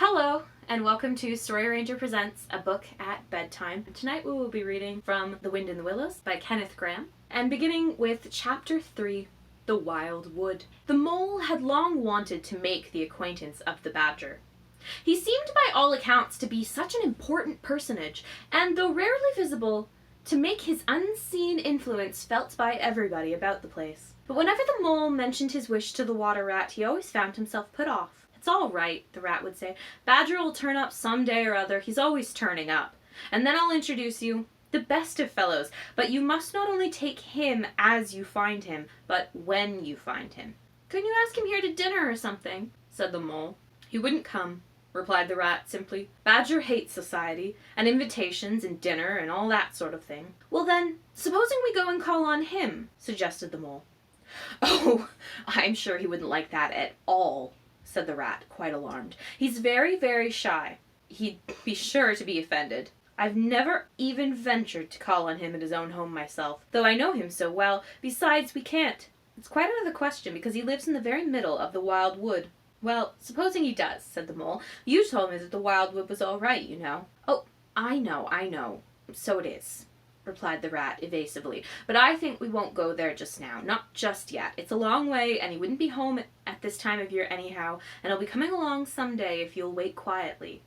Hello, and welcome to storyranger Presents a Book at Bedtime. Tonight we will be reading from The Wind and the Willows by Kenneth Grahame, and beginning with Chapter 3, The Wild Wood. The mole had long wanted to make the acquaintance of the badger. He seemed by all accounts to be such an important personage, and though rarely visible, to make his unseen influence felt by everybody about the place. But whenever the mole mentioned his wish to the water rat, he always found himself put off. "It's all right," the rat would say. "Badger will turn up some day or other. He's always turning up. And then I'll introduce you, the best of fellows. But you must not only take him as you find him, but when you find him." "Couldn't you ask him here to dinner or something?" said the mole. "He wouldn't come," replied the rat simply. "Badger hates society, and invitations, and dinner, and all that sort of thing." "Well then, supposing we go and call on him," suggested the mole. "Oh, I'm sure he wouldn't like that at all," said the rat, quite alarmed. "He's very, very shy. He'd be sure to be offended. I've never even ventured to call on him at his own home myself, though I know him so well. Besides, we can't. It's quite out of the question, because he lives in the very middle of the wild wood." "Well, supposing he does," said the mole. "You told me that the wild wood was all right, you know." "Oh, I know. So it is," replied the rat evasively. "But I think we won't go there just now. Not just yet. It's a long way, and he wouldn't be home at this time of year anyhow, and he'll be coming along some day if you'll wait quietly."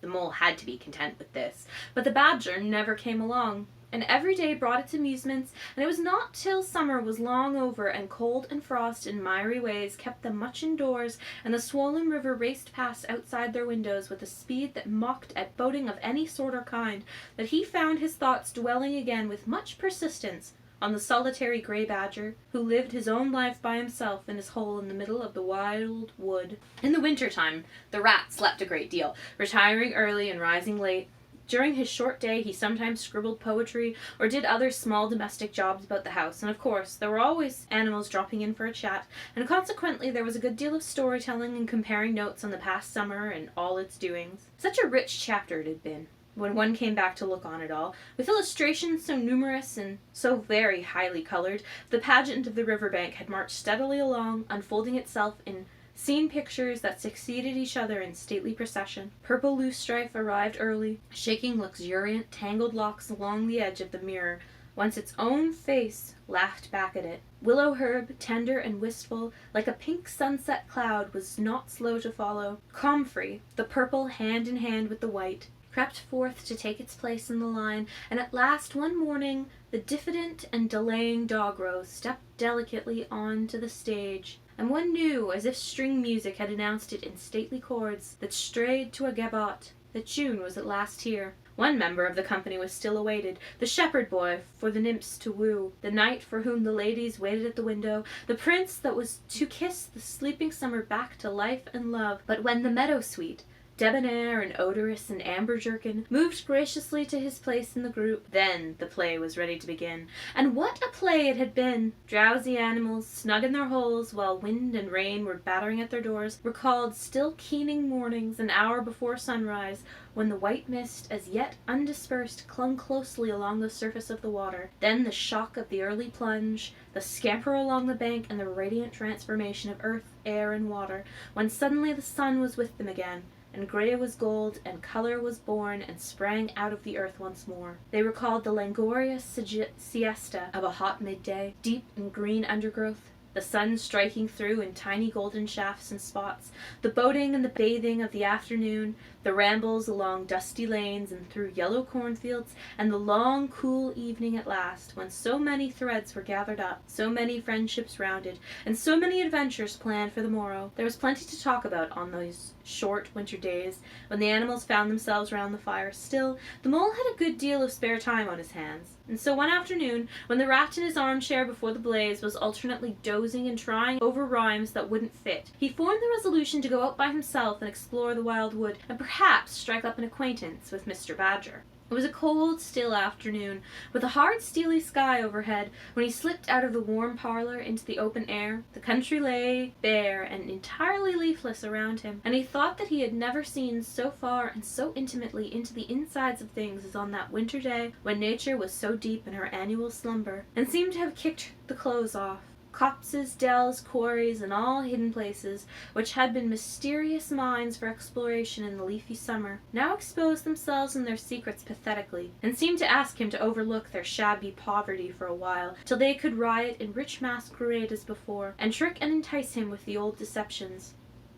The mole had to be content with this, but the badger never came along, and every day brought its amusements, and it was not till summer was long over, and cold and frost and miry ways kept them much indoors, and the swollen river raced past outside their windows with a speed that mocked at boating of any sort or kind, that he found his thoughts dwelling again with much persistence on the solitary grey badger, who lived his own life by himself in his hole in the middle of the wild wood. In the winter time, the rat slept a great deal, retiring early and rising late. During his short day he sometimes scribbled poetry, or did other small domestic jobs about the house, and of course there were always animals dropping in for a chat, and consequently there was a good deal of storytelling and comparing notes on the past summer and all its doings. Such a rich chapter it had been, when one came back to look on it all, with illustrations so numerous and so very highly colored. The pageant of the river bank had marched steadily along, unfolding itself in scene pictures that succeeded each other in stately procession. Purple loosestrife arrived early, shaking luxuriant, tangled locks along the edge of the mirror, whence its own face laughed back at it. Willow herb, tender and wistful, like a pink sunset cloud, was not slow to follow. Comfrey, the purple hand in hand with the white, crept forth to take its place in the line, and at last one morning the diffident and delaying dog-rose stepped delicately on to the stage, and one knew, as if string music had announced it in stately chords that strayed to a gavotte, that June was at last here. One member of the company was still awaited, the shepherd boy for the nymphs to woo, the knight for whom the ladies waited at the window, the prince that was to kiss the sleeping summer back to life and love. But when the meadow-sweet, debonair and odorous and amber jerkin, moved graciously to his place in the group, then the play was ready to begin. And what a play it had been! Drowsy animals, snug in their holes while wind and rain were battering at their doors, recalled still keening mornings an hour before sunrise, when the white mist, as yet undispersed, clung closely along the surface of the water. Then the shock of the early plunge, the scamper along the bank, and the radiant transformation of earth, air, and water, when suddenly the sun was with them again, and grey was gold, and colour was born, and sprang out of the earth once more. They recalled the languorous siesta of a hot midday, deep in green undergrowth, the sun striking through in tiny golden shafts and spots, the boating and the bathing of the afternoon, the rambles along dusty lanes and through yellow cornfields, and the long, cool evening at last, when so many threads were gathered up, so many friendships rounded, and so many adventures planned for the morrow. There was plenty to talk about on those short winter days, when the animals found themselves round the fire. Still, the mole had a good deal of spare time on his hands, and so one afternoon, when the rat in his armchair before the blaze was alternately dozing and trying over rhymes that wouldn't fit, he formed the resolution to go out by himself and explore the wild wood, and perhaps strike up an acquaintance with Mr. Badger. It was a cold, still afternoon, with a hard, steely sky overhead, when he slipped out of the warm parlour into the open air. The country lay bare and entirely leafless around him, and he thought that he had never seen so far and so intimately into the insides of things as on that winter day when nature was so deep in her annual slumber, and seemed to have kicked the clothes off. Copses, dells, quarries, and all hidden places, which had been mysterious mines for exploration in the leafy summer, now exposed themselves and their secrets pathetically, and seemed to ask him to overlook their shabby poverty for a while, till they could riot in rich masquerade as before, and trick and entice him with the old deceptions.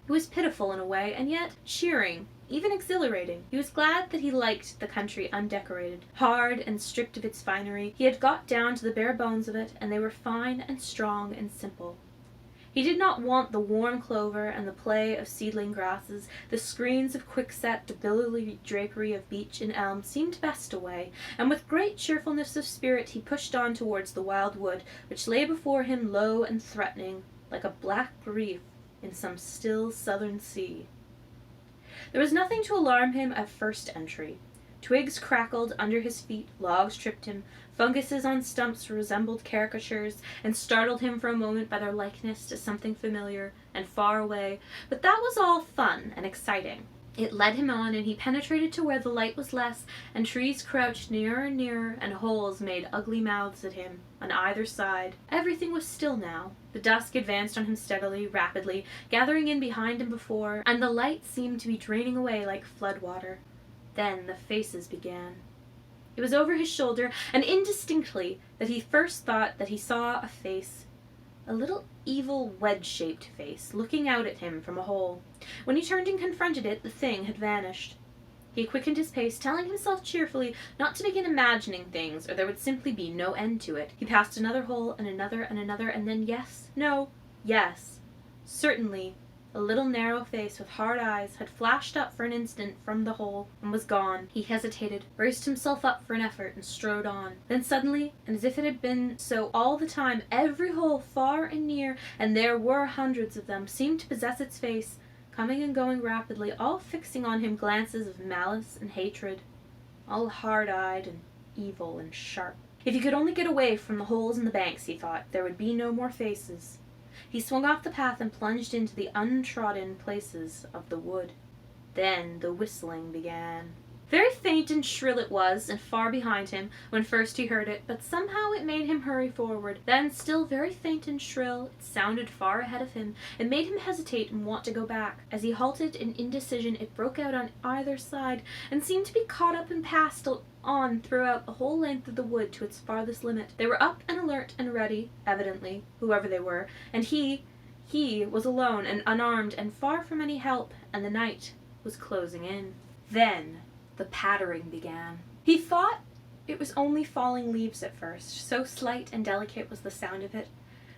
It was pitiful in a way, and yet cheering, even exhilarating. He was glad that he liked the country undecorated, hard and stripped of its finery. He had got down to the bare bones of it, and they were fine and strong and simple. He did not want the warm clover and the play of seedling grasses. The screens of quickset, the billowy drapery of beech and elm seemed best away, and with great cheerfulness of spirit he pushed on towards the wild wood, which lay before him low and threatening, like a black reef in some still southern sea. There was nothing to alarm him at first entry. Twigs crackled under his feet, logs tripped him, funguses on stumps resembled caricatures, and startled him for a moment by their likeness to something familiar and far away, but that was all fun and exciting. It led him on, and he penetrated to where the light was less, and trees crouched nearer and nearer, and holes made ugly mouths at him on either side. Everything was still now. The dusk advanced on him steadily, rapidly, gathering in behind and before, and the light seemed to be draining away like flood water. Then the faces began. It was over his shoulder, and indistinctly, that he first thought that he saw a face, a little evil wedge-shaped face, looking out at him from a hole. When he turned and confronted it, the thing had vanished. He quickened his pace, telling himself cheerfully not to begin imagining things, or there would simply be no end to it. He passed another hole, and another, and then yes, no, yes. Certainly, a little narrow face with hard eyes had flashed up for an instant from the hole, and was gone. He hesitated, braced himself up for an effort, and strode on. Then suddenly, and as if it had been so all the time, every hole far and near, and there were hundreds of them, seemed to possess its face, coming and going rapidly, all fixing on him glances of malice and hatred, all hard-eyed and evil and sharp. If he could only get away from the holes in the banks, he thought, there would be no more faces. He swung off the path and plunged into the untrodden places of the wood. Then the whistling began. Very faint and shrill it was, and far behind him, when first he heard it, but somehow it made him hurry forward. Then, still very faint and shrill, it sounded far ahead of him, and made him hesitate and want to go back. As he halted in indecision, it broke out on either side, and seemed to be caught up and passed on throughout the whole length of the wood to its farthest limit. They were up and alert and ready, evidently, whoever they were, and he was alone and unarmed and far from any help, and the night was closing in. Then the pattering began. He thought it was only falling leaves at first, so slight and delicate was the sound of it.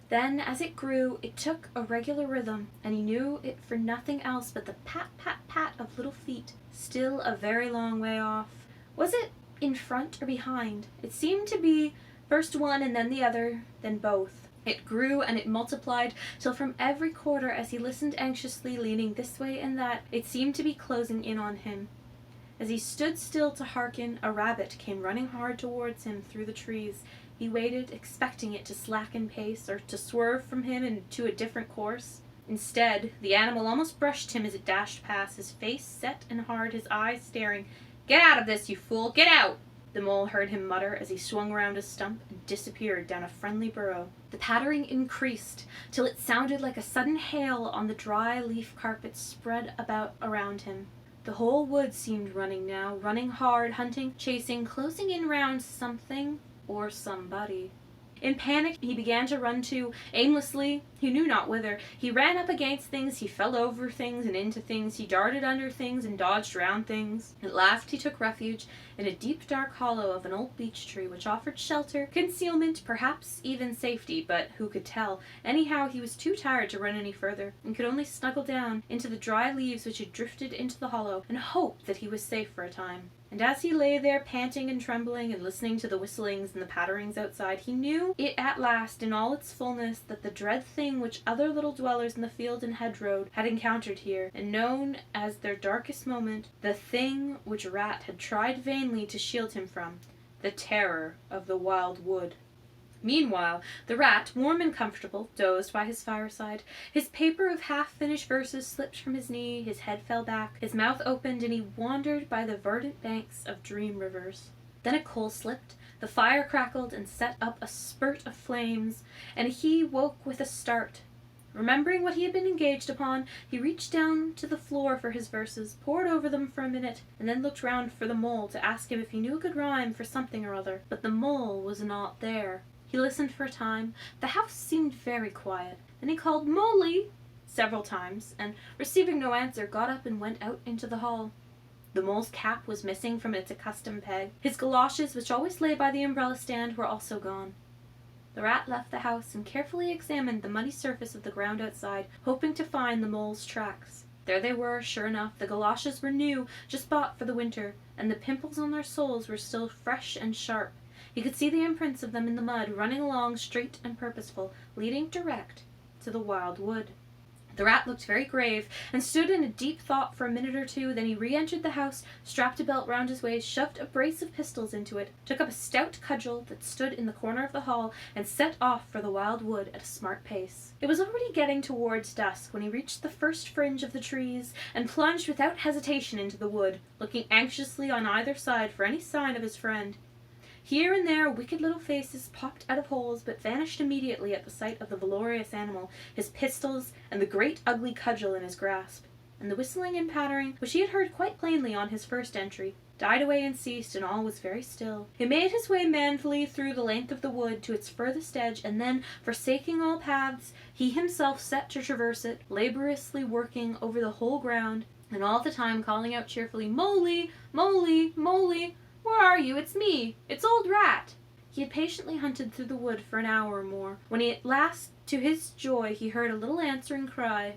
Then, as it grew, it took a regular rhythm, and he knew it for nothing else but the pat, pat, pat of little feet, still a very long way off. Was it in front or behind? It seemed to be first one and then the other, then both. It grew and it multiplied, till from every quarter, as he listened anxiously, leaning this way and that, it seemed to be closing in on him. As he stood still to hearken, a rabbit came running hard towards him through the trees. He waited, expecting it to slacken pace, or to swerve from him into a different course. Instead, the animal almost brushed him as it dashed past, his face set and hard, his eyes staring. "Get out of this, you fool! Get out!" the mole heard him mutter as he swung round a stump and disappeared down a friendly burrow. The pattering increased, till it sounded like a sudden hail on the dry leaf carpet spread about around him. The whole wood seemed running now, running hard, hunting, chasing, closing in round something or somebody. In panic, he began to run too, aimlessly, he knew not whither. He ran up against things, he fell over things and into things, he darted under things and dodged round things. At last he took refuge in a deep dark hollow of an old beech tree which offered shelter, concealment, perhaps even safety, but who could tell? Anyhow, he was too tired to run any further, and could only snuggle down into the dry leaves which had drifted into the hollow, and hope that he was safe for a time. And as he lay there panting and trembling and listening to the whistlings and the patterings outside, he knew it at last in all its fullness that the dread thing which other little dwellers in the field and hedgerow had encountered here, and known as their darkest moment, the thing which Rat had tried vainly to shield him from, the terror of the wild wood. Meanwhile, the rat, warm and comfortable, dozed by his fireside. His paper of half-finished verses slipped from his knee, his head fell back, his mouth opened, and he wandered by the verdant banks of dream rivers. Then a coal slipped, The fire crackled and set up a spurt of flames, and he woke with a start. Remembering what he had been engaged upon, he reached down to the floor for his verses, pored over them for a minute, and then looked round for the mole to ask him if he knew a good rhyme for something or other. But the mole was not there. He listened for a time. The house seemed very quiet. Then he called "Molly" several times, and receiving no answer, got up and went out into the hall. The mole's cap was missing from its accustomed peg. His galoshes, which always lay by the umbrella stand, were also gone. The rat left the house and carefully examined the muddy surface of the ground outside, hoping to find the mole's tracks. There they were, sure enough. The galoshes were new, just bought for the winter, and the pimples on their soles were still fresh and sharp. He could see the imprints of them in the mud, running along straight and purposeful, leading direct to the wild wood. The rat looked very grave, and stood in a deep thought for a minute or two. Then he re-entered the house, strapped a belt round his waist, shoved a brace of pistols into it, took up a stout cudgel that stood in the corner of the hall, and set off for the wild wood at a smart pace. It was already getting towards dusk when he reached the first fringe of the trees, and plunged without hesitation into the wood, looking anxiously on either side for any sign of his friend. Here and there wicked little faces popped out of holes, but vanished immediately at the sight of the valorous animal, his pistols, and the great ugly cudgel in his grasp. And the whistling and pattering, which he had heard quite plainly on his first entry, died away and ceased, and all was very still. He made his way manfully through the length of the wood to its furthest edge, and then, forsaking all paths, he himself set to traverse it, laboriously working over the whole ground, and all the time calling out cheerfully, "Molly! Molly! Molly! Where are you? It's me! It's old Rat!" He had patiently hunted through the wood for an hour or more, when at last, to his joy, he heard a little answering cry.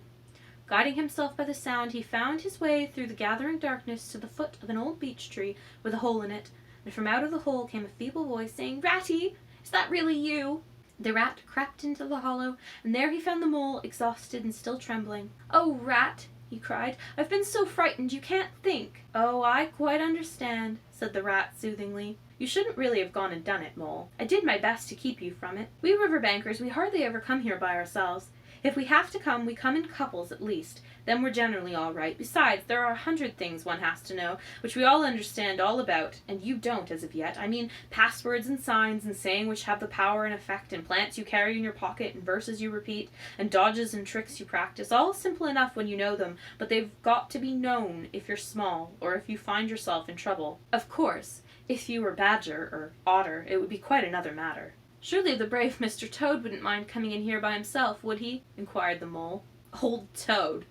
Guiding himself by the sound, he found his way through the gathering darkness to the foot of an old beech tree with a hole in it, and from out of the hole came a feeble voice saying, "Ratty, is that really you?" The rat crept into the hollow, and there he found the mole, exhausted and still trembling. "Oh, Rat!" he cried. "I've been so frightened you can't think." "Oh, I quite understand," said the rat soothingly. "You shouldn't really have gone and done it, Mole. I did my best to keep you from it. We riverbankers, we hardly ever come here by ourselves. If we have to come, we come in couples at least. Then we're generally all right. Besides, there are 100 things one has to know, which we all understand all about, and you don't as of yet. I mean, passwords and signs and saying which have the power and effect, and plants you carry in your pocket, and verses you repeat, and dodges and tricks you practice. All simple enough when you know them, but they've got to be known if you're small, or if you find yourself in trouble. Of course, if you were Badger or Otter, it would be quite another matter." "Surely the brave Mr. Toad wouldn't mind coming in here by himself, would he?" inquired the Mole. "Old Toad,"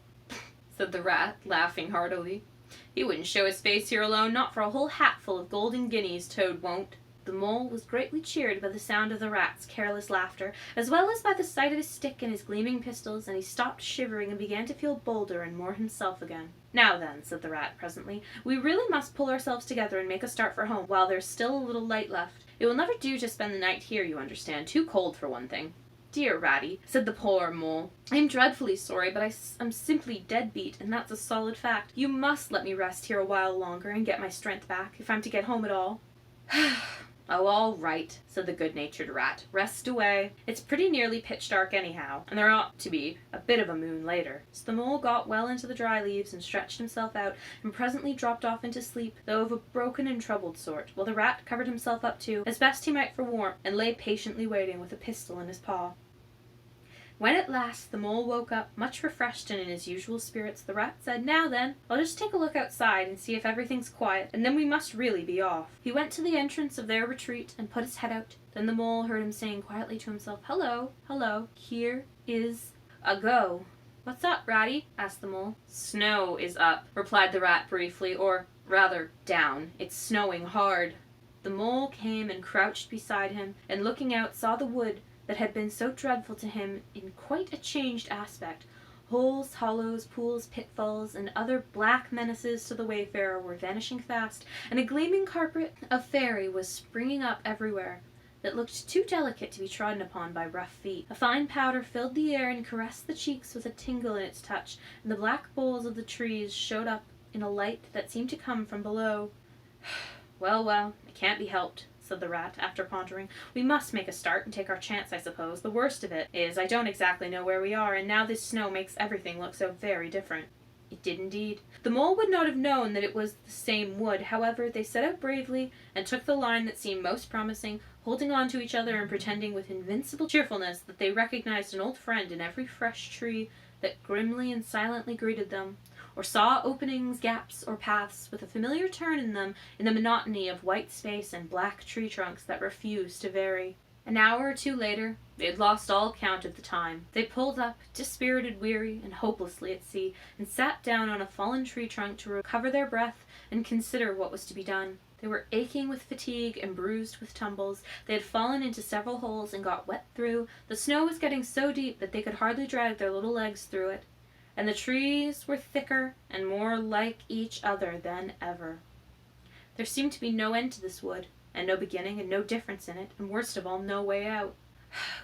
said the rat, laughing heartily. "He wouldn't show his face here alone, not for a whole hatful of golden guineas, Toad won't." The Mole was greatly cheered by the sound of the rat's careless laughter, as well as by the sight of his stick and his gleaming pistols, and he stopped shivering and began to feel bolder and more himself again. "Now then," said the rat presently, "we really must pull ourselves together and make a start for home, while there's still a little light left. It will never do to spend the night here, you understand. Too cold for one thing." "Dear Ratty," said the poor Mole, "I'm dreadfully sorry, but I'm simply dead beat, and that's a solid fact. You must let me rest here a while longer and get my strength back, if I'm to get home at all." "Oh, all right," said the good-natured rat. "Rest away. It's pretty nearly pitch dark anyhow, and there ought to be a bit of a moon later." So the Mole got well into the dry leaves and stretched himself out, and presently dropped off into sleep, though of a broken and troubled sort, while the rat covered himself up too, as best he might for warmth, and lay patiently waiting with a pistol in his paw. When at last the Mole woke up, much refreshed and in his usual spirits, the rat said, "Now then, I'll just take a look outside and see if everything's quiet, and then we must really be off." He went to the entrance of their retreat and put his head out. Then the Mole heard him saying quietly to himself, "Hello, hello, here is a go." "What's up, Ratty?" asked the Mole. "Snow is up," replied the rat briefly, "or rather down. It's snowing hard." The Mole came and crouched beside him, and looking out saw the wood that had been so dreadful to him in quite a changed aspect. Holes, hollows, pools, pitfalls, and other black menaces to the wayfarer were vanishing fast, and a gleaming carpet of fairy was springing up everywhere that looked too delicate to be trodden upon by rough feet. A fine powder filled the air and caressed the cheeks with a tingle in its touch, and the black boles of the trees showed up in a light that seemed to come from below. Well, it can't be helped," said the rat, after pondering. "We must make a start and take our chance, I suppose. The worst of it is I don't exactly know where we are, and now this snow makes everything look so very different." It did indeed. The mole would not have known that it was the same wood. However, they set out bravely and took the line that seemed most promising, holding on to each other and pretending with invincible cheerfulness that they recognized an old friend in every fresh tree that grimly and silently greeted them, or saw openings, gaps, or paths with a familiar turn in them in the monotony of white space and black tree trunks that refused to vary. An hour or two later, they had lost all count of the time. They pulled up, dispirited, weary, and hopelessly at sea, and sat down on a fallen tree trunk to recover their breath and consider what was to be done. They were aching with fatigue and bruised with tumbles. They had fallen into several holes and got wet through. The snow was getting so deep that they could hardly drag their little legs through it, and the trees were thicker and more like each other than ever. There seemed to be no end to this wood, and no beginning and no difference in it, and worst of all, no way out.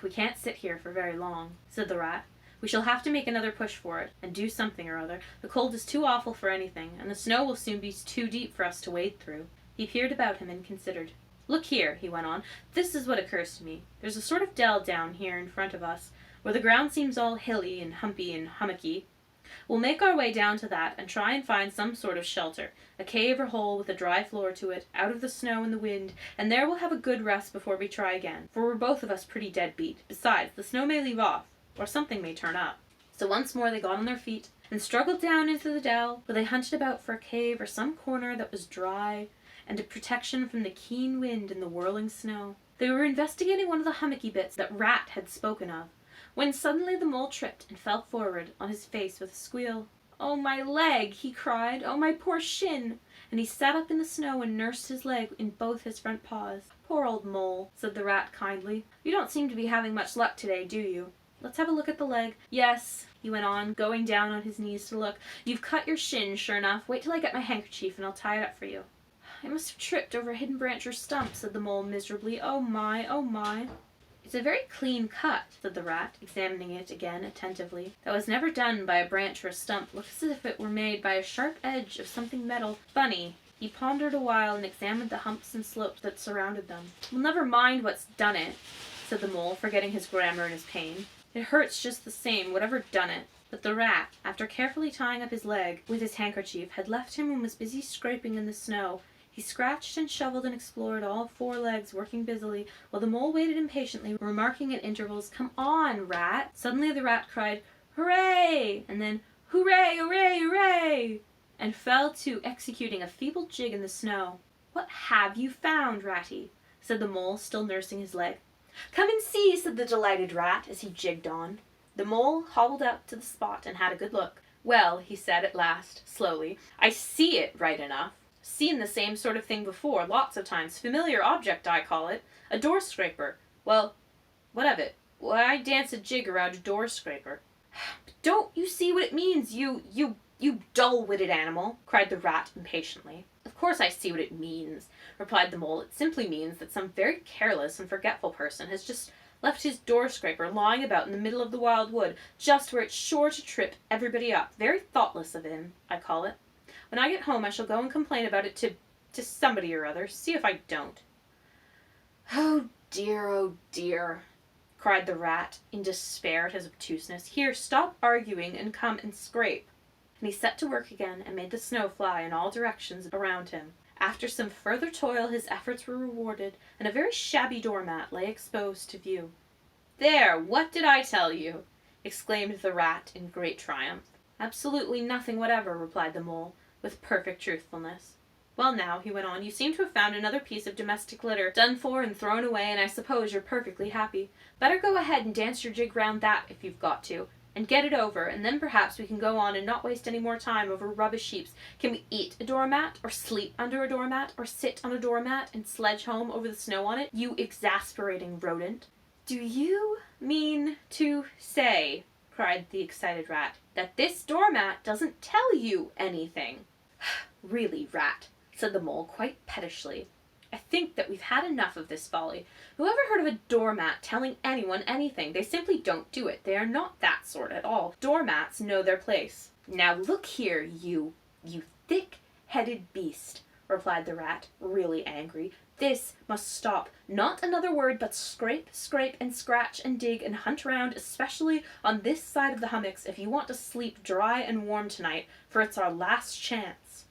"We can't sit here for very long," said the rat. "We shall have to make another push for it, and do something or other. The cold is too awful for anything, and the snow will soon be too deep for us to wade through." He peered about him and considered. "Look here," he went on. "This is what occurs to me. There's a sort of dell down here in front of us, where the ground seems all hilly and humpy and hummocky. We'll make our way down to that and try and find some sort of shelter, a cave or hole with a dry floor to it, out of the snow and the wind, and there we'll have a good rest before we try again, for we're both of us pretty dead beat. Besides, the snow may leave off, or something may turn up." So once more they got on their feet and struggled down into the dell, where they hunted about for a cave or some corner that was dry and a protection from the keen wind and the whirling snow. They were investigating one of the hummocky bits that Rat had spoken of, when suddenly the mole tripped and fell forward on his face with a squeal. "Oh, my leg!" he cried. "Oh, my poor shin!" And he sat up in the snow and nursed his leg in both his front paws. "Poor old mole," said the rat kindly. "You don't seem to be having much luck today, do you? Let's have a look at the leg. Yes," he went on, going down on his knees to look. "You've cut your shin, sure enough. Wait till I get my handkerchief and I'll tie it up for you." "I must have tripped over a hidden branch or stump," said the mole miserably. "Oh my, oh my." "It's a very clean cut," said the rat, examining it again attentively. "That was never done by a branch or a stump. Looks as if it were made by a sharp edge of something metal. Funny." He pondered a while and examined the humps and slopes that surrounded them. "Well, never mind what's done it," said the mole, forgetting his grammar in his pain. "It hurts just the same, whatever done it." But the rat, after carefully tying up his leg with his handkerchief, had left him and was busy scraping in the snow. He scratched and shoveled and explored all four legs, working busily, while the mole waited impatiently, remarking at intervals, "Come on, rat!" Suddenly the rat cried, "Hooray!" and then, "Hooray, hooray, hooray!" and fell to executing a feeble jig in the snow. "What have you found, Ratty?" said the mole, still nursing his leg. "Come and see," said the delighted rat, as he jigged on. The mole hobbled up to the spot and had a good look. "Well," he said at last, slowly, "I see it right enough. Seen the same sort of thing before, lots of times. Familiar object, I call it. A door scraper. Well, what of it? Why, I dance a jig around a door scraper." "But don't you see what it means, you dull-witted animal?" cried the rat impatiently. "Of course I see what it means," replied the mole. "It simply means that some very careless and forgetful person has just left his door scraper lying about in the middle of the wild wood, just where it's sure to trip everybody up. Very thoughtless of him, I call it. When I get home I shall go and complain about it to somebody or other. See if I don't." Oh dear," cried the rat in despair at his obtuseness. "Here, stop arguing and come and scrape." And he set to work again and made the snow fly in all directions around him. After some further toil his efforts were rewarded, and a very shabby doormat lay exposed to view. "There, what did I tell you?" exclaimed the rat in great triumph. "Absolutely nothing whatever," replied the mole, with perfect truthfulness. "Well now," he went on, "you seem to have found another piece of domestic litter, done for and thrown away, and I suppose you're perfectly happy. Better go ahead and dance your jig round that if you've got to, and get it over, and then perhaps we can go on and not waste any more time over rubbish heaps. Can we eat a doormat, or sleep under a doormat, or sit on a doormat and sledge home over the snow on it, you exasperating rodent?" "Do you mean to say," cried the excited rat, "that this doormat doesn't tell you anything?" "Really, rat," said the mole quite pettishly, "I think that we've had enough of this folly. Who ever heard of a doormat telling anyone anything? They simply don't do it. They are not that sort at all. Doormats know their place." "Now look here, you thick-headed beast," replied the rat, really angry. "This must stop. Not another word, but scrape, scrape, and scratch, and dig, and hunt round, especially on this side of the hummocks, if you want to sleep dry and warm tonight, for it's our last chance."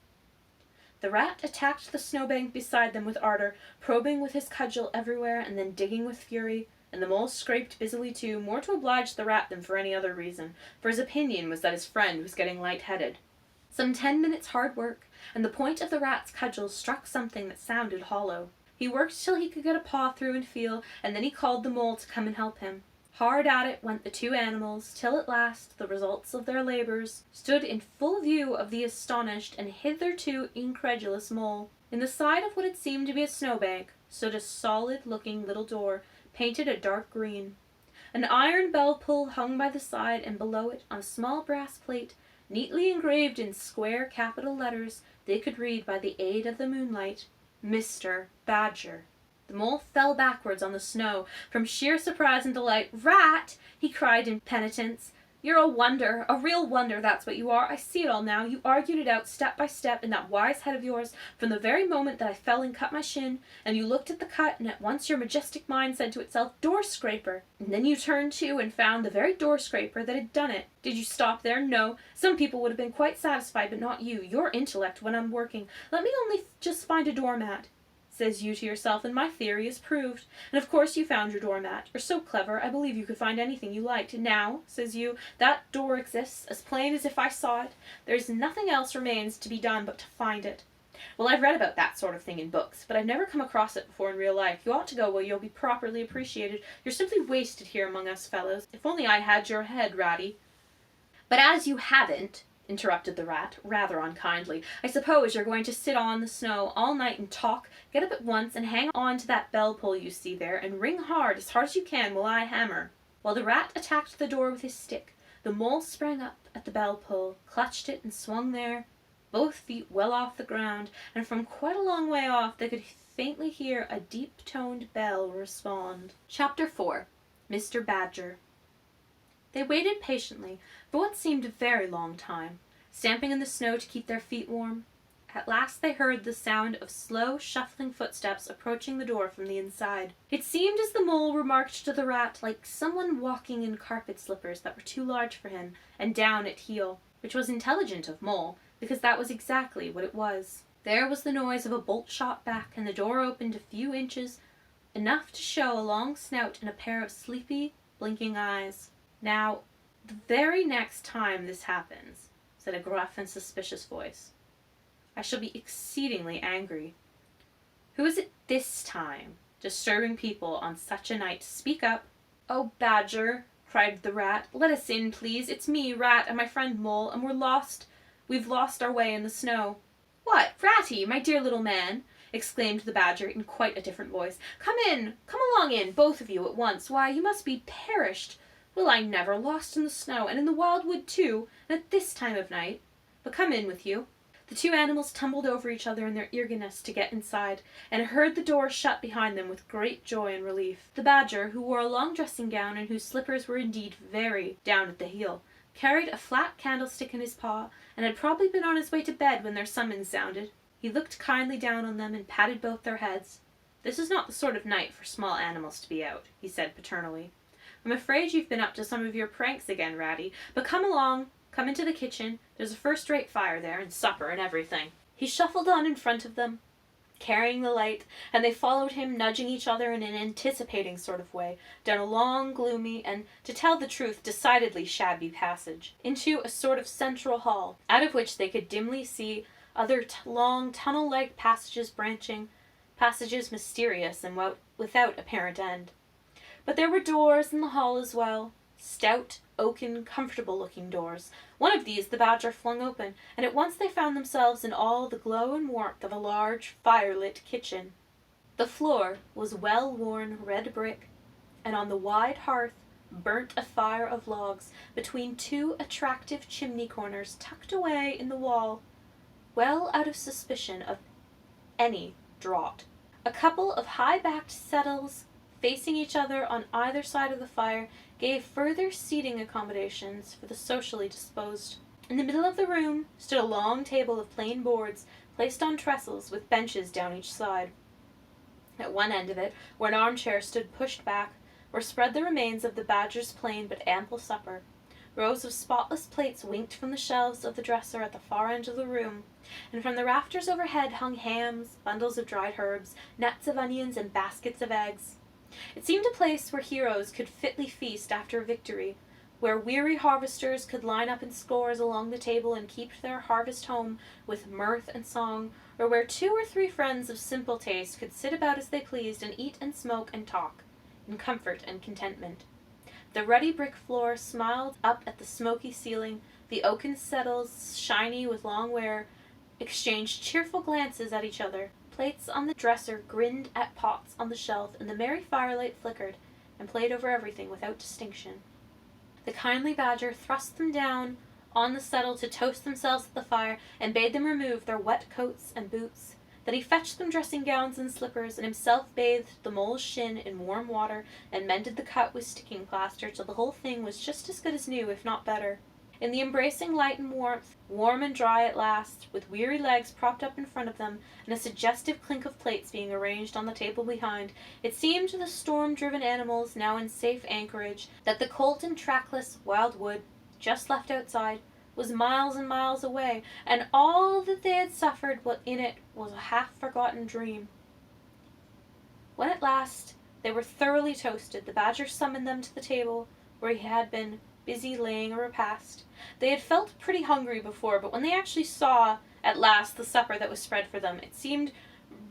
The rat attacked the snowbank beside them with ardor, probing with his cudgel everywhere, and then digging with fury, and the mole scraped busily too, more to oblige the rat than for any other reason, for his opinion was that his friend was getting light-headed. Some 10 minutes' hard work, and the point of the rat's cudgel struck something that sounded hollow. He worked till he could get a paw through and feel, and then he called the mole to come and help him. Hard at it went the two animals, till at last the results of their labors stood in full view of the astonished and hitherto incredulous mole. In the side of what had seemed to be a snowbank stood a solid-looking little door, painted a dark green. An iron bell-pull hung by the side, and below it, on a small brass plate, neatly engraved in square capital letters, they could read by the aid of the moonlight, "Mr. Badger." The mole fell backwards on the snow from sheer surprise and delight. "Rat!" he cried in penitence. "You're a wonder, a real wonder, that's what you are. I see it all now. You argued it out step by step in that wise head of yours from the very moment that I fell and cut my shin, and you looked at the cut, and at once your majestic mind said to itself, 'Door scraper!' And then you turned to and found the very door scraper that had done it. Did you stop there? No. Some people would have been quite satisfied, but not you. Your intellect went on working. 'Let me only just find a doormat,' says you to yourself, and my theory is proved. And of course you found your doormat. You're so clever, I believe you could find anything you liked. Now, says you, that door exists, as plain as if I saw it. There's nothing else remains to be done but to find it. Well, I've read about that sort of thing in books, but I've never come across it before in real life. You ought to go where you'll be properly appreciated. You're simply wasted here among us fellows. If only I had your head, Ratty." "But as you haven't," interrupted the rat, rather unkindly, "I suppose you're going to sit on the snow all night and talk. Get up at once and hang on to that bell-pull you see there, and ring hard as you can, while I hammer." While the rat attacked the door with his stick, the mole sprang up at the bell-pull, clutched it, and swung there, both feet well off the ground, and from quite a long way off they could faintly hear a deep-toned bell respond. Chapter 4. Mr. Badger. They waited patiently for what seemed a very long time, stamping in the snow to keep their feet warm. At last they heard the sound of slow, shuffling footsteps approaching the door from the inside. It seemed, as the mole remarked to the rat, like someone walking in carpet slippers that were too large for him, and down at heel, which was intelligent of Mole, because that was exactly what it was. There was the noise of a bolt shot back, and the door opened a few inches, enough to show a long snout and a pair of sleepy, blinking eyes. "Now, the very next time this happens," said a gruff and suspicious voice, "I shall be exceedingly angry. Who is it this time, disturbing people on such a night? Speak up." "Oh, Badger," cried the rat, "let us in, please. It's me, Rat, and my friend Mole, and we've lost our way in the snow." "What, Ratty, my dear little man!" exclaimed the Badger in quite a different voice. "Come along in, both of you at once. Why, you must be perished. Well, I never, lost in the snow, and in the wild wood too, and at this time of night. But come in with you." The two animals tumbled over each other in their eagerness to get inside, and heard the door shut behind them with great joy and relief. The Badger, who wore a long dressing gown and whose slippers were indeed very down at the heel, carried a flat candlestick in his paw, and had probably been on his way to bed when their summons sounded. He looked kindly down on them and patted both their heads. "This is not the sort of night for small animals to be out," he said paternally. "I'm afraid you've been up to some of your pranks again, Ratty, but come along, come into the kitchen. There's a first-rate fire there, and supper and everything." He shuffled on in front of them, carrying the light, and they followed him, nudging each other in an anticipating sort of way, down a long, gloomy, and, to tell the truth, decidedly shabby passage, into a sort of central hall, out of which they could dimly see other long, tunnel-like passages branching, passages mysterious and without apparent end. But there were doors in the hall as well, stout, oaken, comfortable-looking doors. One of these the Badger flung open, and at once they found themselves in all the glow and warmth of a large, fire-lit kitchen. The floor was well-worn red brick, and on the wide hearth burnt a fire of logs between two attractive chimney corners tucked away in the wall, well out of suspicion of any draught. A couple of high-backed settles facing each other on either side of the fire gave further seating accommodations for the socially disposed. In the middle of the room stood a long table of plain boards placed on trestles with benches down each side. At one end of it, where an armchair stood pushed back, were spread the remains of the badger's plain but ample supper. Rows of spotless plates winked from the shelves of the dresser at the far end of the room, and from the rafters overhead hung hams, bundles of dried herbs, nets of onions, and baskets of eggs. It seemed a place where heroes could fitly feast after a victory, where weary harvesters could line up in scores along the table and keep their harvest home with mirth and song, or where 2 or 3 friends of simple taste could sit about as they pleased and eat and smoke and talk, in comfort and contentment. The ruddy brick floor smiled up at the smoky ceiling, the oaken settles, shiny with long wear, exchanged cheerful glances at each other. Plates on the dresser grinned at pots on the shelf, and the merry firelight flickered and played over everything without distinction. The kindly badger thrust them down on the settle to toast themselves at the fire, and bade them remove their wet coats and boots. Then he fetched them dressing gowns and slippers, and himself bathed the mole's shin in warm water, and mended the cut with sticking plaster, till the whole thing was just as good as new, if not better. In the embracing light and warmth, warm and dry at last, with weary legs propped up in front of them, and a suggestive clink of plates being arranged on the table behind, it seemed to the storm-driven animals now in safe anchorage that the cold and trackless wild wood, just left outside, was miles and miles away, and all that they had suffered in it was a half-forgotten dream. When at last they were thoroughly toasted, the badger summoned them to the table, where he had been busy laying a repast. They had felt pretty hungry before, but when they actually saw at last the supper that was spread for them, it seemed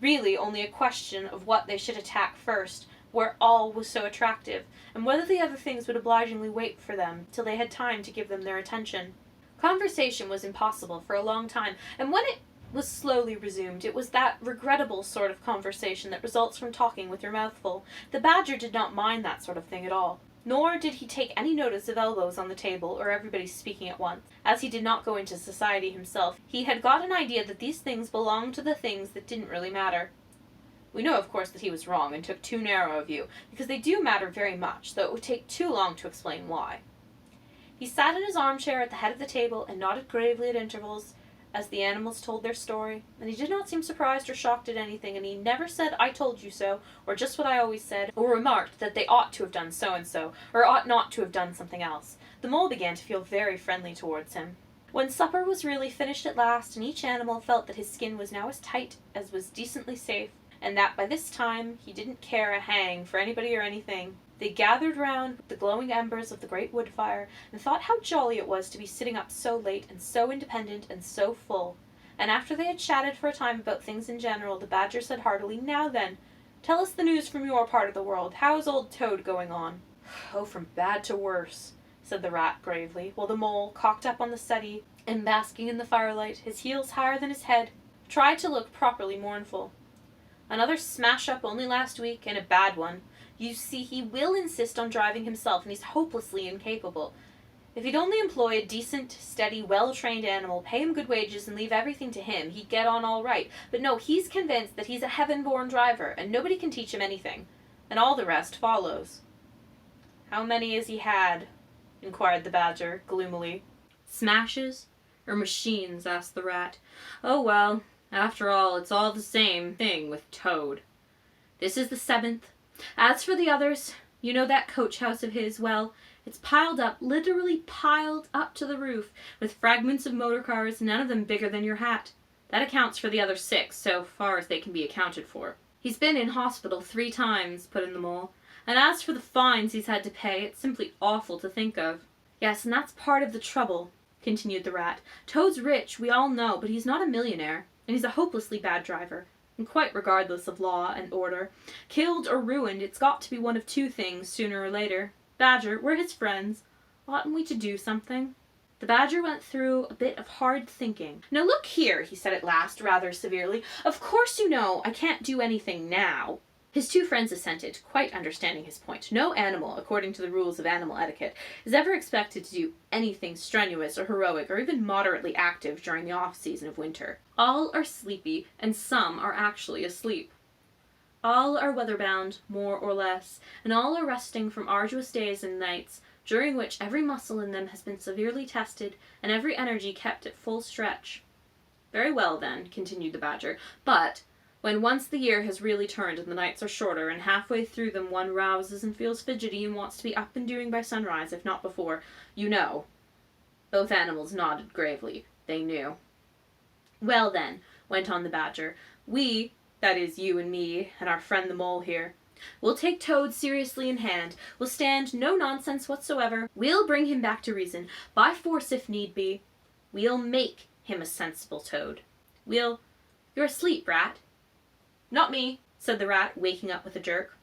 really only a question of what they should attack first, where all was so attractive, and whether the other things would obligingly wait for them till they had time to give them their attention. Conversation was impossible for a long time, and when it was slowly resumed, it was that regrettable sort of conversation that results from talking with your mouth full. The badger did not mind that sort of thing at all, nor did he take any notice of elbows on the table or everybody speaking at once. As he did not go into society himself, he had got an idea that these things belonged to the things that didn't really matter. We know, of course, that he was wrong and took too narrow a view, because they do matter very much, though it would take too long to explain why. He sat in his armchair at the head of the table and nodded gravely at intervals as the animals told their story, and he did not seem surprised or shocked at anything, and he never said, "I told you so," or "just what I always said," or remarked that they ought to have done so-and-so, or ought not to have done something else. The mole began to feel very friendly towards him. When supper was really finished at last, and each animal felt that his skin was now as tight as was decently safe, and that by this time he didn't care a hang for anybody or anything, they gathered round the glowing embers of the great wood fire, and thought how jolly it was to be sitting up so late, and so independent, and so full. And after they had chatted for a time about things in general, the badger said heartily, "Now then, tell us the news from your part of the world. How is old Toad going on?" "Oh, from bad to worse," said the rat gravely, while the mole, cocked up on the settee and basking in the firelight, his heels higher than his head, tried to look properly mournful. "Another smash-up only last week, and a bad one. You see, he will insist on driving himself, and he's hopelessly incapable. If he'd only employ a decent, steady, well-trained animal, pay him good wages, and leave everything to him, he'd get on all right. But no, he's convinced that he's a heaven-born driver, and nobody can teach him anything, and all the rest follows." "How many has he had?" inquired the badger, gloomily. "Smashes or machines?" asked the rat. "Oh, well, after all, it's all the same thing with Toad. This is the 7th. As for the others, you know that coach house of his, well, it's piled up, literally piled up to the roof, with fragments of motor cars, none of them bigger than your hat. That accounts for the other 6, so far as they can be accounted for." "He's been in hospital 3 times, put in the mole. "And as for the fines he's had to pay, it's simply awful to think of." "Yes, and that's part of the trouble," continued the rat. "Toad's rich, we all know, but he's not a millionaire, and he's a hopelessly bad driver, and quite regardless of law and order. Killed or ruined, it's got to be one of 2 things, sooner or later. Badger, we're his friends. Oughtn't we to do something?" The badger went through a bit of hard thinking. "Now look here," he said at last, rather severely, "of course you know I can't do anything now." His 2 friends assented, quite understanding his point. No animal, according to the rules of animal etiquette, is ever expected to do anything strenuous or heroic or even moderately active during the off-season of winter. All are sleepy, and some are actually asleep. All are weather-bound, more or less, and all are resting from arduous days and nights, during which every muscle in them has been severely tested and every energy kept at full stretch. Very well, then, continued the Badger, but when once the year has really turned and the nights are shorter, and halfway through them one rouses and feels fidgety and wants to be up and doing by sunrise, if not before, you know. Both animals nodded gravely. They knew. Well, then, went on the Badger, we, that is you and me, and our friend the Mole here, we'll take Toad seriously in hand. We'll stand no nonsense whatsoever. We'll bring him back to reason, by force if need be. We'll make him a sensible Toad. You're asleep, Rat. Not me, said the Rat, waking up with a jerk.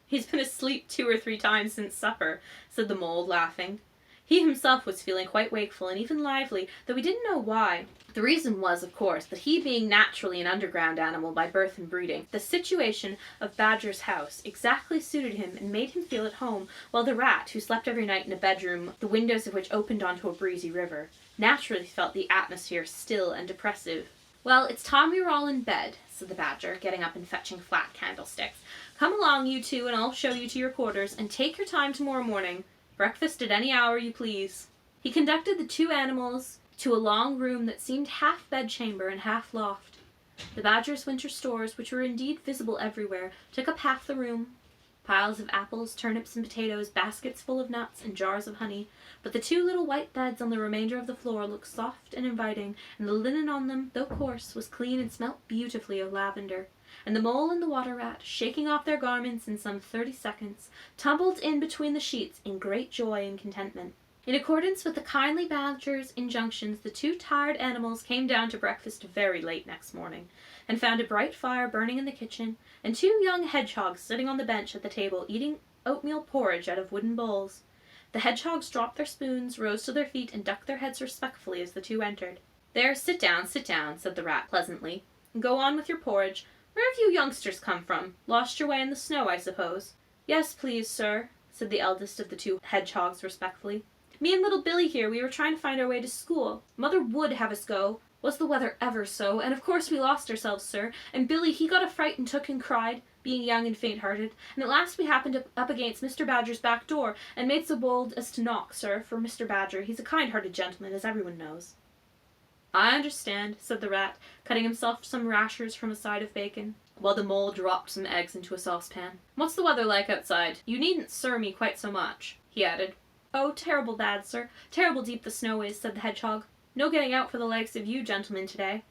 He's been asleep 2 or 3 times since supper, said the Mole, laughing. He himself was feeling quite wakeful and even lively, though he didn't know why. The reason was, of course, that he being naturally an underground animal by birth and breeding, the situation of Badger's house exactly suited him and made him feel at home, while the Rat, who slept every night in a bedroom, the windows of which opened onto a breezy river, naturally felt the atmosphere still and depressive. Well, it's time we were all in bed, said the Badger, getting up and fetching flat candlesticks. Come along, you two, and I'll show you to your quarters, and take your time tomorrow morning. Breakfast at any hour you please. He conducted the 2 animals to a long room that seemed half bedchamber and half loft. The Badger's winter stores, which were indeed visible everywhere, took up half the room. Piles of apples, turnips, and potatoes, baskets full of nuts, and jars of honey, but the 2 little white beds on the remainder of the floor looked soft and inviting, and the linen on them, though coarse, was clean and smelt beautifully of lavender. And the Mole and the Water Rat, shaking off their garments in some 30 seconds, tumbled in between the sheets in great joy and contentment. In accordance with the kindly Badger's injunctions, the 2 tired animals came down to breakfast very late next morning, and found a bright fire burning in the kitchen, and 2 young hedgehogs sitting on the bench at the table eating oatmeal porridge out of wooden bowls. The hedgehogs dropped their spoons, rose to their feet, and ducked their heads respectfully as the 2 entered. There, sit down, said the Rat pleasantly, and go on with your porridge. Where have you youngsters come from? Lost your way in the snow, I suppose? Yes, please, sir, said the eldest of the 2 hedgehogs respectfully. Me and little Billy here, we were trying to find our way to school. Mother would have us go. Was the weather ever so? And of course we lost ourselves, sir. And Billy, he got a fright and took and cried, being young and faint-hearted. And at last we happened up against Mr. Badger's back door, and made so bold as to knock, sir, for Mr. Badger, he's a kind-hearted gentleman, as everyone knows. I understand, said the Rat, cutting himself some rashers from a side of bacon, while the Mole dropped some eggs into a saucepan. What's the weather like outside? You needn't sir me quite so much, he added. Oh, terrible bad, sir. Terrible deep the snow is, said the Hedgehog. No getting out for the likes of you gentlemen today.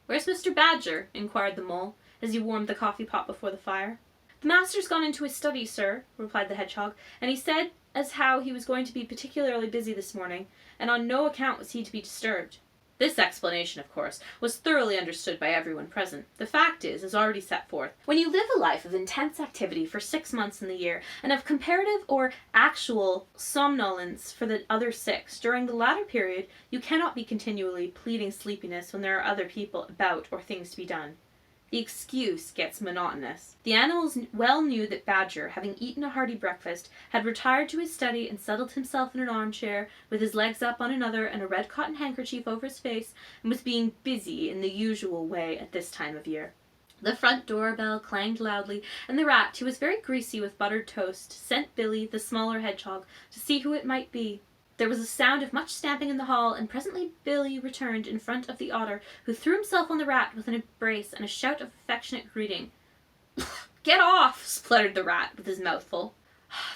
Where's Mr. Badger? Inquired the Mole, as he warmed the coffee pot before the fire. The master's gone into his study, sir, replied the Hedgehog, and he said as how he was going to be particularly busy this morning, and on no account was he to be disturbed. This explanation, of course, was thoroughly understood by everyone present. The fact is, as already set forth, when you live a life of intense activity for 6 months in the year, and of comparative or actual somnolence for the other 6, during the latter period you cannot be continually pleading sleepiness when there are other people about or things to be done. The excuse gets monotonous. The animals well knew that Badger, having eaten a hearty breakfast, had retired to his study and settled himself in an armchair, with his legs up on another and a red cotton handkerchief over his face, and was being busy in the usual way at this time of year. The front door bell clanged loudly, and the Rat, who was very greasy with buttered toast, sent Billy, the smaller hedgehog, to see who it might be. There was a sound of much stamping in the hall, and presently Billy returned in front of the Otter, who threw himself on the Rat with an embrace and a shout of affectionate greeting. "Get off!" spluttered the Rat with his mouth full.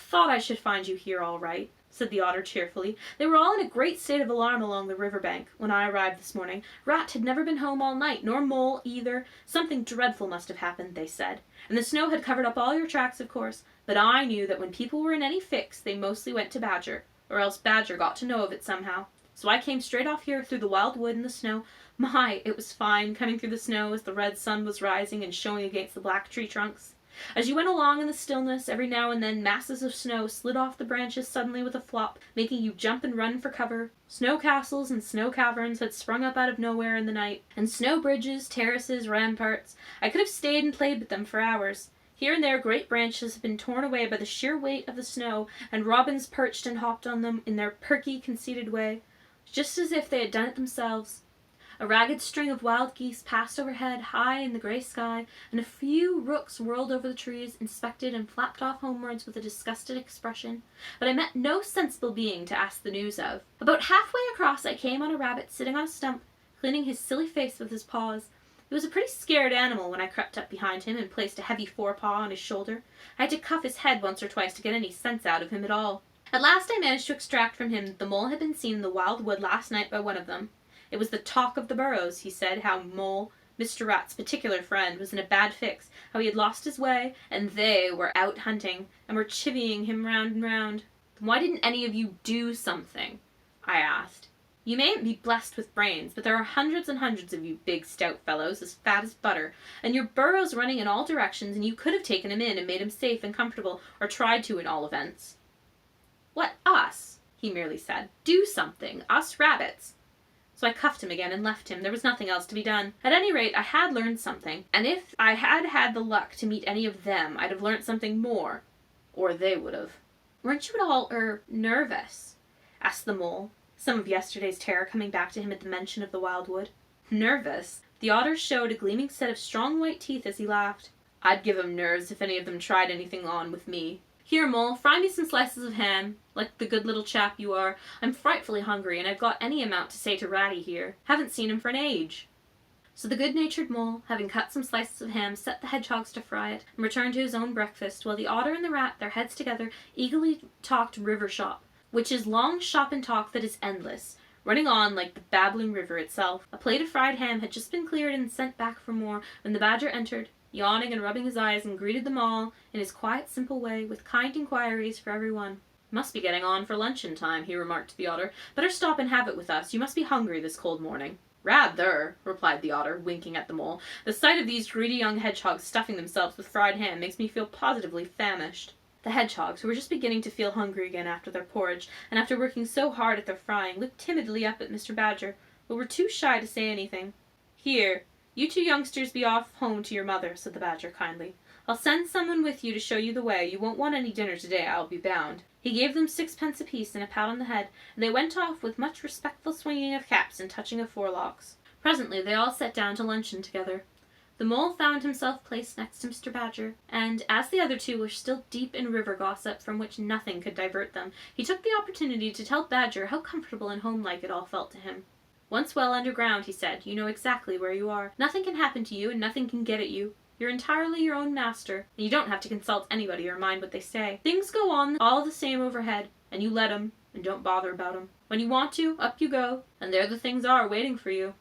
"Thought I should find you here all right," said the Otter cheerfully. "They were all in a great state of alarm along the river bank when I arrived this morning. Rat had never been home all night, nor Mole either. Something dreadful must have happened, they said. And the snow had covered up all your tracks, of course. But I knew that when people were in any fix, they mostly went to Badger, or else Badger got to know of it somehow. So I came straight off here through the wild wood and the snow. My, it was fine, coming through the snow as the red sun was rising and showing against the black tree trunks. As you went along in the stillness, every now and then masses of snow slid off the branches suddenly with a flop, making you jump and run for cover. Snow castles and snow caverns had sprung up out of nowhere in the night, and snow bridges, terraces, ramparts. I could have stayed and played with them for hours. Here and there great branches had been torn away by the sheer weight of the snow, and robins perched and hopped on them in their perky, conceited way, just as if they had done it themselves. A ragged string of wild geese passed overhead high in the grey sky, and a few rooks whirled over the trees, inspected and flapped off homewards with a disgusted expression, but I met no sensible being to ask the news of. About halfway across I came on a rabbit sitting on a stump, cleaning his silly face with his paws. He was a pretty scared animal when I crept up behind him and placed a heavy forepaw on his shoulder. I had to cuff his head once or twice to get any sense out of him at all. At last I managed to extract from him that the mole had been seen in the wild wood last night by one of them. It was the talk of the burrows, he said, how Mole, Mr. Rat's particular friend, was in a bad fix, how he had lost his way, and they were out hunting, and were chivying him round and round. "Why didn't any of you do something?" I asked. "You mayn't be blessed with brains, but there are hundreds and hundreds of you big stout fellows, as fat as butter, and your burrows running in all directions, and you could have taken him in and made him safe and comfortable, or tried to in all events." "What us?" he merely said. "Do something. Us rabbits." So I cuffed him again and left him. There was nothing else to be done. At any rate, I had learned something, and if I had had the luck to meet any of them, I'd have learnt something more. Or they would have. "Weren't you at all, nervous?" asked the mole, some of yesterday's terror coming back to him at the mention of the wild wood. "Nervous?" The otter showed a gleaming set of strong white teeth as he laughed. "I'd give 'em nerves if any of them tried anything on with me. Here, Mole, fry me some slices of ham. Like the good little chap you are, I'm frightfully hungry, and I've got any amount to say to Ratty here. Haven't seen him for an age." So the good-natured mole, having cut some slices of ham, set the hedgehogs to fry it, and returned to his own breakfast, while the otter and the rat, their heads together, eagerly talked river shop, which is long shop and talk that is endless, running on like the babbling river itself. A plate of fried ham had just been cleared and sent back for more, when the badger entered, yawning and rubbing his eyes, and greeted them all, in his quiet, simple way, with kind inquiries for every one. "Must be getting on for luncheon time," he remarked to the otter. "Better stop and have it with us. You must be hungry this cold morning." "Rather," replied the otter, winking at the mole. "The sight of these greedy young hedgehogs stuffing themselves with fried ham makes me feel positively famished." The hedgehogs, who were just beginning to feel hungry again after their porridge, and after working so hard at their frying, looked timidly up at Mr. Badger, but were too shy to say anything. "Here, you two youngsters be off home to your mother," said the badger kindly. "I'll send someone with you to show you the way. You won't want any dinner today, I'll be bound." He gave them 6 pence apiece and a pat on the head, and they went off with much respectful swinging of caps and touching of forelocks. Presently they all sat down to luncheon together. The mole found himself placed next to Mr. Badger, and as the other two were still deep in river gossip from which nothing could divert them, he took the opportunity to tell Badger how comfortable and homelike it all felt to him. "Once well underground," he said, "you know exactly where you are. Nothing can happen to you, and nothing can get at you. You're entirely your own master, and you don't have to consult anybody or mind what they say. Things go on all the same overhead, and you let 'em, and don't bother about 'em. When you want to, up you go, and there the things are waiting for you."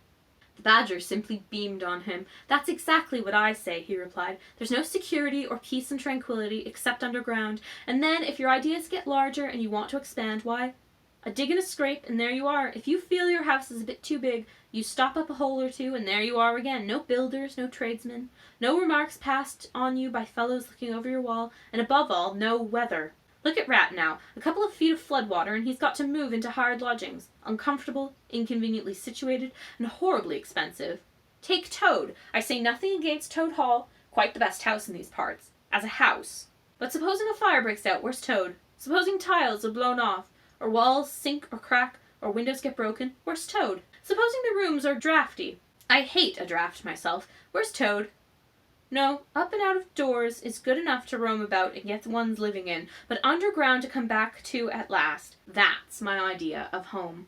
The badger simply beamed on him. "That's exactly what I say," he replied. "There's no security or peace and tranquility except underground, and then if your ideas get larger and you want to expand, why, a dig and a scrape, and there you are. If you feel your house is a bit too big, you stop up a hole or two, and there you are again. No builders, no tradesmen, no remarks passed on you by fellows looking over your wall, and above all, no weather. Look at Rat now, a couple of feet of flood water, and he's got to move into hired lodgings, uncomfortable, inconveniently situated, and horribly expensive. Take Toad. I say nothing against Toad Hall, quite the best house in these parts, as a house. But supposing a fire breaks out, where's Toad? Supposing tiles are blown off, or walls sink or crack, or windows get broken, where's Toad? Supposing the rooms are draughty. I hate a draught myself. Where's Toad? No, up and out of doors is good enough to roam about and get one's living in, but underground to come back to at last. That's my idea of home."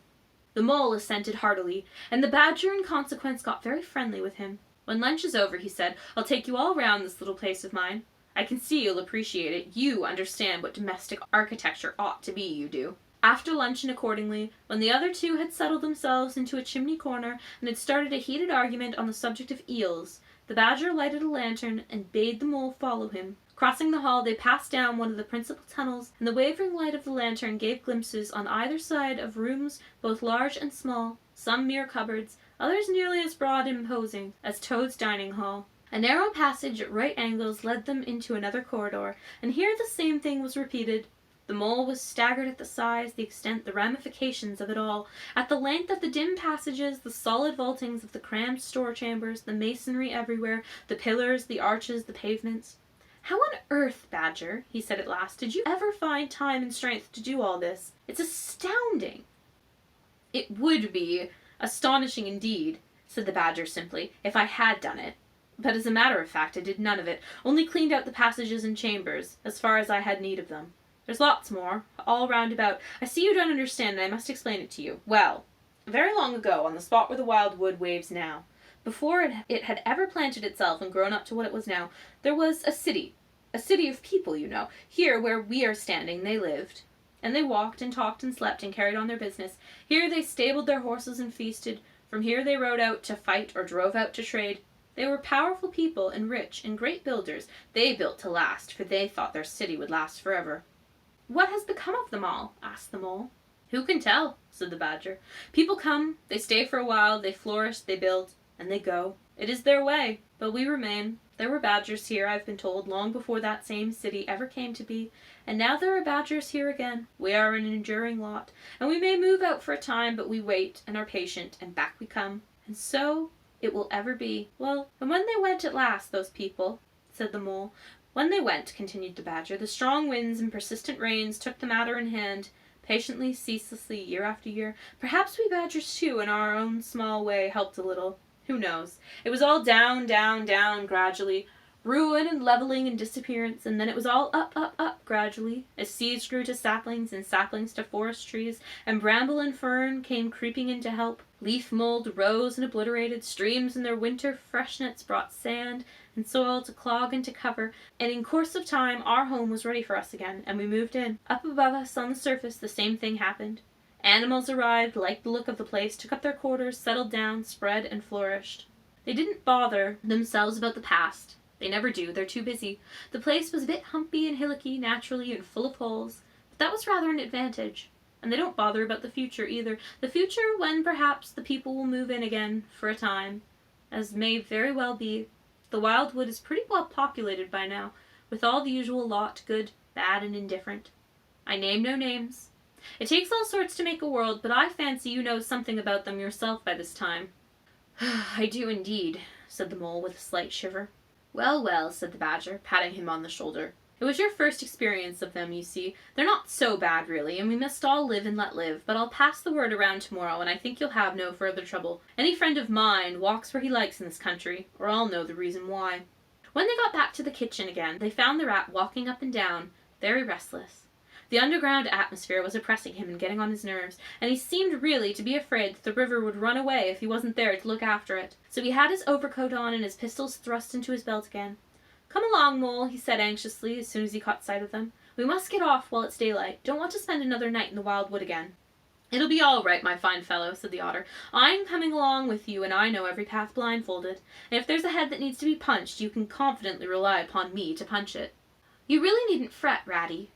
The mole assented heartily, and the badger in consequence got very friendly with him. "When lunch is over," he said, "I'll take you all round this little place of mine. I can see you'll appreciate it. You understand what domestic architecture ought to be, you do." After luncheon, accordingly, when the other two had settled themselves into a chimney corner and had started a heated argument on the subject of eels, the badger lighted a lantern and bade the mole follow him. Crossing the hall, they passed down one of the principal tunnels, and the wavering light of the lantern gave glimpses on either side of rooms both large and small, some mere cupboards, others nearly as broad and imposing as Toad's dining hall. A narrow passage at right angles led them into another corridor, and here the same thing was repeated. The mole was staggered at the size, the extent, the ramifications of it all, at the length of the dim passages, the solid vaultings of the crammed store chambers, the masonry everywhere, the pillars, the arches, the pavements. "How on earth, Badger," he said at last, "did you ever find time and strength to do all this? It's astounding." "It would be astonishing indeed," said the Badger simply, "if I had done it. But as a matter of fact, I did none of it, only cleaned out the passages and chambers, as far as I had need of them. There's lots more, all round about. I see you don't understand, and I must explain it to you. Well, very long ago, on the spot where the wild wood waves now, before it had ever planted itself and grown up to what it was now, there was a city of people, you know. Here, where we are standing, they lived. And they walked and talked and slept and carried on their business. Here they stabled their horses and feasted. From here they rode out to fight or drove out to trade. They were powerful people and rich and great builders. They built to last, for they thought their city would last forever." "What has become of them all?" asked the Mole. "Who can tell?" said the Badger. "People come, they stay for a while, they flourish, they build, and they go. It is their way, but we remain. There were badgers here, I've been told, long before that same city ever came to be, and now there are badgers here again. We are an enduring lot, and we may move out for a time, but we wait and are patient, and back we come. And so it will ever be." "Well, and when they went at last, those people," said the Mole. "When they went," continued the Badger, "the strong winds and persistent rains took the matter in hand, patiently, ceaselessly, year after year. Perhaps we badgers, too, in our own small way, helped a little. Who knows? It was all down, down, down, gradually. Ruin and leveling and disappearance, and then it was all up, up, up, gradually, as seeds grew to saplings, and saplings to forest trees, and bramble and fern came creeping in to help. Leaf mold rose and obliterated, streams in their winter freshness brought sand and soil to clog and to cover, and in course of time our home was ready for us again, and we moved in. Up above us on the surface the same thing happened. Animals arrived, liked the look of the place, took up their quarters, settled down, spread, and flourished. They didn't bother themselves about the past. They never do, they're too busy. The place was a bit humpy and hillocky, naturally, and full of holes, but that was rather an advantage. And they don't bother about the future, either. The future, when, perhaps, the people will move in again, for a time, as may very well be. The wild wood is pretty well populated by now, with all the usual lot, good, bad, and indifferent. I name no names. It takes all sorts to make a world, but I fancy you know something about them yourself by this time." "I do indeed," said the Mole with a slight shiver. "Well, well," said the Badger, patting him on the shoulder. "It was your first experience of them, you see. They're not so bad, really, and we must all live and let live, but I'll pass the word around tomorrow, and I think you'll have no further trouble. Any friend of mine walks where he likes in this country, or I'll know the reason why." When they got back to the kitchen again, they found the Rat walking up and down, very restless. The underground atmosphere was oppressing him and getting on his nerves, and he seemed really to be afraid that the river would run away if he wasn't there to look after it. So he had his overcoat on and his pistols thrust into his belt again. "Come along, Mole," he said anxiously, as soon as he caught sight of them. "We must get off while it's daylight. Don't want to spend another night in the wild wood again." "It'll be all right, my fine fellow," said the Otter. "I'm coming along with you, and I know every path blindfolded. And if there's a head that needs to be punched, you can confidently rely upon me to punch it." "You really needn't fret, Ratty,"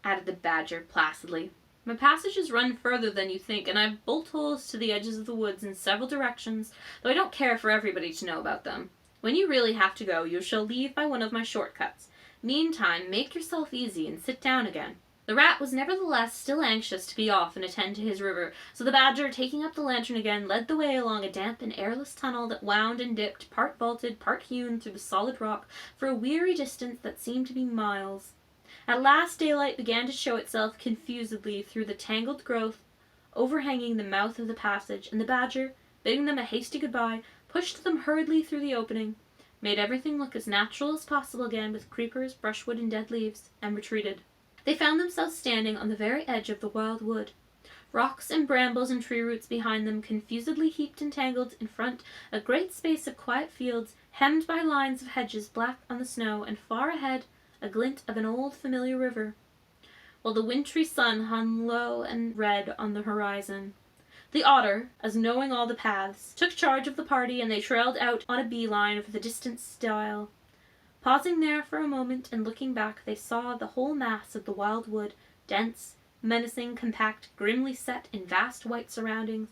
added the Badger placidly. "My passages run further than you think, and I've bolt holes to the edges of the woods in several directions, though I don't care for everybody to know about them. When you really have to go, you shall leave by one of my shortcuts. Meantime, make yourself easy and sit down again." The Rat was nevertheless still anxious to be off and attend to his river, so the Badger, taking up the lantern again, led the way along a damp and airless tunnel that wound and dipped, part vaulted, part hewn through the solid rock, for a weary distance that seemed to be miles. At last daylight began to show itself confusedly through the tangled growth overhanging the mouth of the passage, and the Badger, bidding them a hasty goodbye, pushed them hurriedly through the opening, made everything look as natural as possible again with creepers, brushwood, and dead leaves, and retreated. They found themselves standing on the very edge of the wild wood. Rocks and brambles and tree roots behind them, confusedly heaped and tangled, in front a great space of quiet fields, hemmed by lines of hedges black on the snow, and far ahead a glint of an old familiar river, while the wintry sun hung low and red on the horizon. The Otter, as knowing all the paths, took charge of the party, and they trailed out on a bee-line for the distant stile. Pausing there for a moment and looking back, they saw the whole mass of the wild wood, dense, menacing, compact, grimly set in vast white surroundings.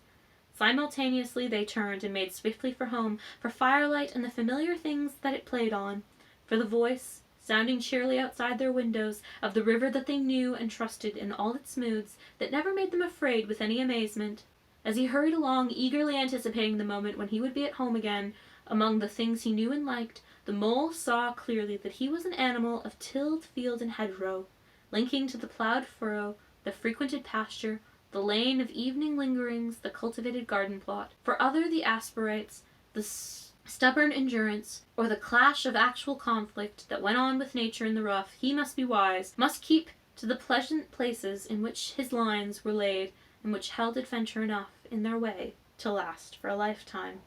Simultaneously they turned and made swiftly for home, for firelight and the familiar things that it played on, for the voice, sounding cheerily outside their windows, of the river that they knew and trusted in all its moods, that never made them afraid with any amazement. As he hurried along, eagerly anticipating the moment when he would be at home again, among the things he knew and liked, the Mole saw clearly that he was an animal of tilled field and hedgerow, linking to the ploughed furrow, the frequented pasture, the lane of evening lingerings, the cultivated garden plot. For other the aspirates, the stubborn endurance, or the clash of actual conflict that went on with nature in the rough, he must be wise, must keep to the pleasant places in which his lines were laid, and which held adventure enough in their way to last for a lifetime.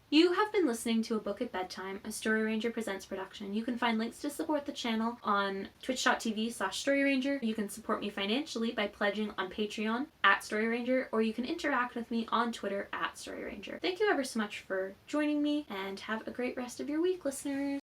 You have been listening to A Book at Bedtime, a Story Ranger Presents production. You can find links to support the channel on twitch.tv/storyranger. You can support me financially by pledging on Patreon @storyranger, or you can interact with me on Twitter @storyranger. Thank you ever so much for joining me, and have a great rest of your week, listeners.